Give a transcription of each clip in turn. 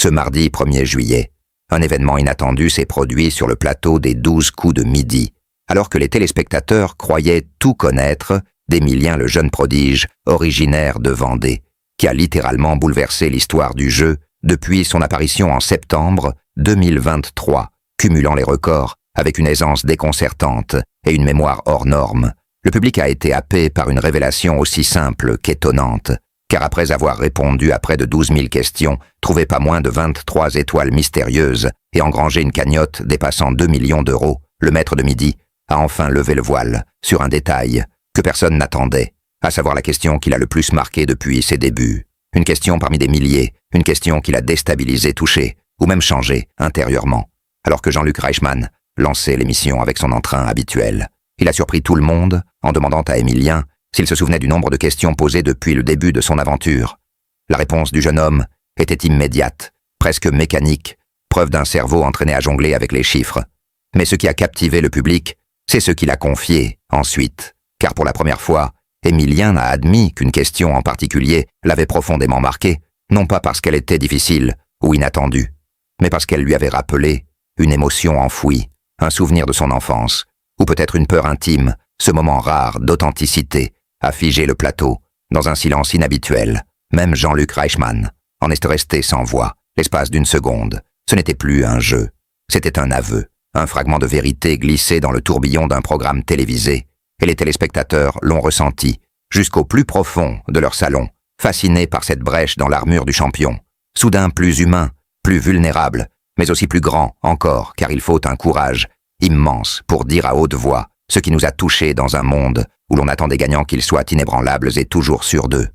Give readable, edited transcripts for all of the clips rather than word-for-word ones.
Ce mardi 1er juillet, un événement inattendu s'est produit sur le plateau des 12 coups de midi, alors que les téléspectateurs croyaient tout connaître d'Emilien le jeune prodige, originaire de Vendée, qui a littéralement bouleversé l'histoire du jeu depuis son apparition en septembre 2023, cumulant les records avec une aisance déconcertante et une mémoire hors norme. Le public a été happé par une révélation aussi simple qu'étonnante, car après avoir répondu à près de 12 000 questions, trouvé pas moins de 23 étoiles mystérieuses et engrangé une cagnotte dépassant 2 millions d'euros, le maître de midi a enfin levé le voile sur un détail que personne n'attendait, à savoir la question qui l'a le plus marqué depuis ses débuts. Une question parmi des milliers, une question qui l'a déstabilisé, touché, ou même changé intérieurement. Alors que Jean-Luc Reichmann lançait l'émission avec son entrain habituel, il a surpris tout le monde en demandant à Emilien s'il se souvenait du nombre de questions posées depuis le début de son aventure. La réponse du jeune homme était immédiate, presque mécanique, preuve d'un cerveau entraîné à jongler avec les chiffres. Mais ce qui a captivé le public, c'est ce qu'il a confié ensuite, car pour la première fois, Emilien a admis qu'une question en particulier l'avait profondément marqué, non pas parce qu'elle était difficile ou inattendue, mais parce qu'elle lui avait rappelé une émotion enfouie, un souvenir de son enfance, ou peut-être une peur intime, ce moment rare d'authenticité, a figé le plateau, dans un silence inhabituel. Même Jean-Luc Reichmann en est resté sans voix, l'espace d'une seconde. Ce n'était plus un jeu, c'était un aveu, un fragment de vérité glissé dans le tourbillon d'un programme télévisé, et les téléspectateurs l'ont ressenti, jusqu'au plus profond de leur salon, fascinés par cette brèche dans l'armure du champion, soudain plus humain, plus vulnérable, mais aussi plus grand encore, car il faut un courage immense pour dire à haute voix ce qui nous a touchés dans un monde où l'on attend des gagnants qu'ils soient inébranlables et toujours sûrs d'eux.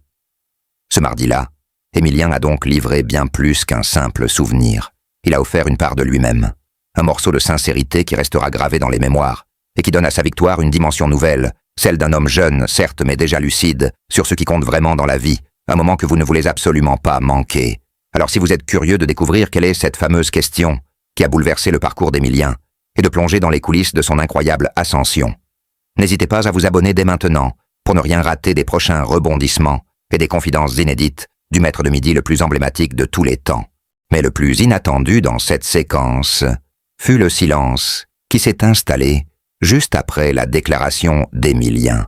Ce mardi-là, Emilien a donc livré bien plus qu'un simple souvenir. Il a offert une part de lui-même, un morceau de sincérité qui restera gravé dans les mémoires et qui donne à sa victoire une dimension nouvelle, celle d'un homme jeune, certes, mais déjà lucide, sur ce qui compte vraiment dans la vie, un moment que vous ne voulez absolument pas manquer. Alors si vous êtes curieux de découvrir quelle est cette fameuse question qui a bouleversé le parcours d'Emilien, et de plonger dans les coulisses de son incroyable ascension, n'hésitez pas à vous abonner dès maintenant pour ne rien rater des prochains rebondissements et des confidences inédites du maître de midi le plus emblématique de tous les temps. Mais le plus inattendu dans cette séquence fut le silence qui s'est installé juste après la déclaration d'Emilien.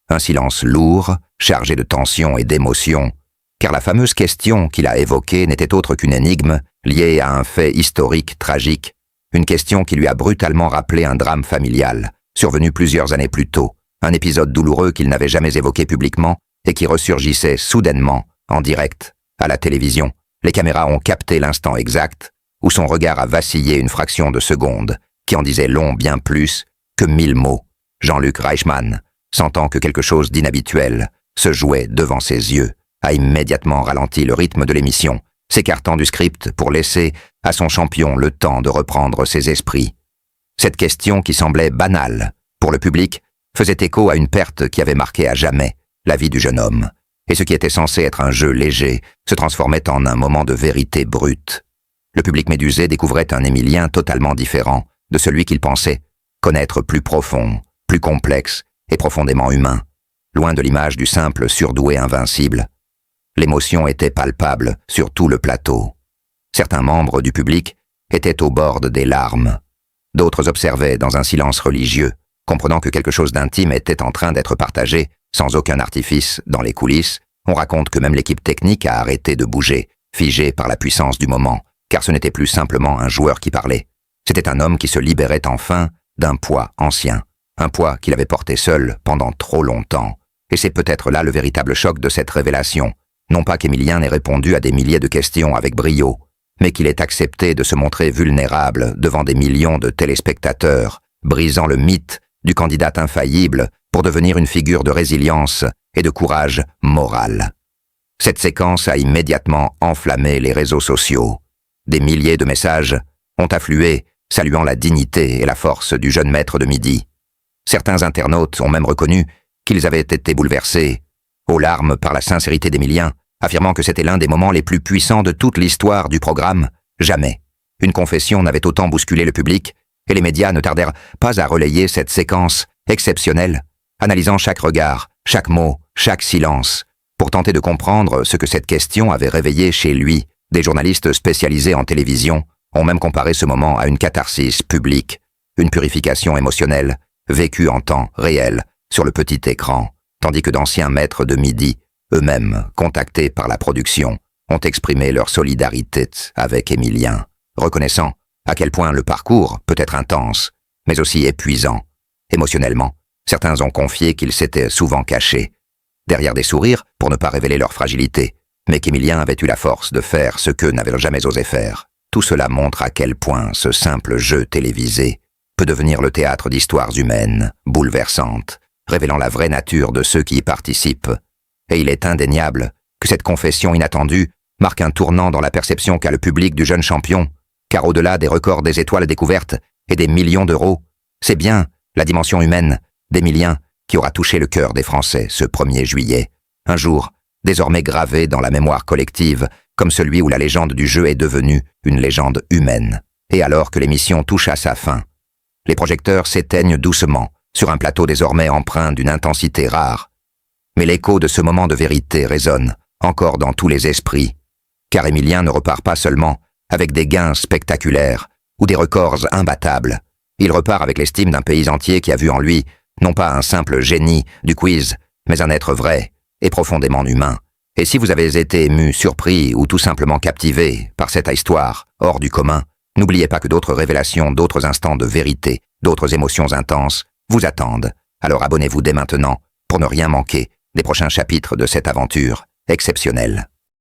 Un silence lourd, chargé de tension et d'émotion, car la fameuse question qu'il a évoquée n'était autre qu'une énigme liée à un fait historique tragique, une question qui lui a brutalement rappelé un drame familial, survenu plusieurs années plus tôt, un épisode douloureux qu'il n'avait jamais évoqué publiquement et qui ressurgissait soudainement, en direct, à la télévision. Les caméras ont capté l'instant exact où son regard a vacillé une fraction de seconde, qui en disait long bien plus que 1000 mots. Jean-Luc Reichmann, sentant que quelque chose d'inhabituel se jouait devant ses yeux, a immédiatement ralenti le rythme de l'émission, s'écartant du script pour laisser à son champion le temps de reprendre ses esprits. Cette question qui semblait banale pour le public faisait écho à une perte qui avait marqué à jamais la vie du jeune homme, et ce qui était censé être un jeu léger se transformait en un moment de vérité brute. Le public médusé découvrait un Emilien totalement différent de celui qu'il pensait connaître, plus profond, plus complexe et profondément humain, loin de l'image du simple surdoué invincible. L'émotion était palpable sur tout le plateau. Certains membres du public étaient au bord des larmes. D'autres observaient dans un silence religieux, comprenant que quelque chose d'intime était en train d'être partagé, sans aucun artifice, dans les coulisses. On raconte que même l'équipe technique a arrêté de bouger, figée par la puissance du moment, car ce n'était plus simplement un joueur qui parlait. C'était un homme qui se libérait enfin d'un poids ancien, un poids qu'il avait porté seul pendant trop longtemps. Et c'est peut-être là le véritable choc de cette révélation. Non pas qu'Emilien n'ait répondu à des milliers de questions avec brio, mais qu'il ait accepté de se montrer vulnérable devant des millions de téléspectateurs, brisant le mythe du candidat infaillible pour devenir une figure de résilience et de courage moral. Cette séquence a immédiatement enflammé les réseaux sociaux. Des milliers de messages ont afflué, saluant la dignité et la force du jeune maître de midi. Certains internautes ont même reconnu qu'ils avaient été bouleversés aux larmes par la sincérité d'Emilien, affirmant que c'était l'un des moments les plus puissants de toute l'histoire du programme. Jamais une confession n'avait autant bousculé le public, et les médias ne tardèrent pas à relayer cette séquence exceptionnelle, analysant chaque regard, chaque mot, chaque silence, pour tenter de comprendre ce que cette question avait réveillé chez lui Des journalistes spécialisés en télévision ont même comparé ce moment à une catharsis publique, une purification émotionnelle, vécue en temps réel, sur le petit écran, tandis que d'anciens maîtres de midi, eux-mêmes contactés par la production, ont exprimé leur solidarité avec Émilien, reconnaissant à quel point le parcours peut être intense, mais aussi épuisant. Émotionnellement, certains ont confié qu'ils s'étaient souvent cachés, derrière des sourires pour ne pas révéler leur fragilité, mais qu'Émilien avait eu la force de faire ce qu'eux n'avaient jamais osé faire. Tout cela montre à quel point ce simple jeu télévisé peut devenir le théâtre d'histoires humaines, bouleversantes, révélant la vraie nature de ceux qui y participent. Et il est indéniable que cette confession inattendue marque un tournant dans la perception qu'a le public du jeune champion, car au-delà des records des étoiles découvertes et des millions d'euros, c'est bien la dimension humaine d'Émilien qui aura touché le cœur des Français ce 1er juillet, un jour désormais gravé dans la mémoire collective comme celui où la légende du jeu est devenue une légende humaine. Et alors que l'émission touche à sa fin, les projecteurs s'éteignent doucement sur un plateau désormais empreint d'une intensité rare. Mais l'écho de ce moment de vérité résonne encore dans tous les esprits, car Émilien ne repart pas seulement avec des gains spectaculaires ou des records imbattables. Il repart avec l'estime d'un pays entier qui a vu en lui non pas un simple génie du quiz, mais un être vrai et profondément humain. Et si vous avez été ému, surpris ou tout simplement captivé par cette histoire hors du commun, n'oubliez pas que d'autres révélations, d'autres instants de vérité, d'autres émotions intenses vous attendent. Alors abonnez-vous dès maintenant pour ne rien manquer des prochains chapitres de cette aventure exceptionnelle.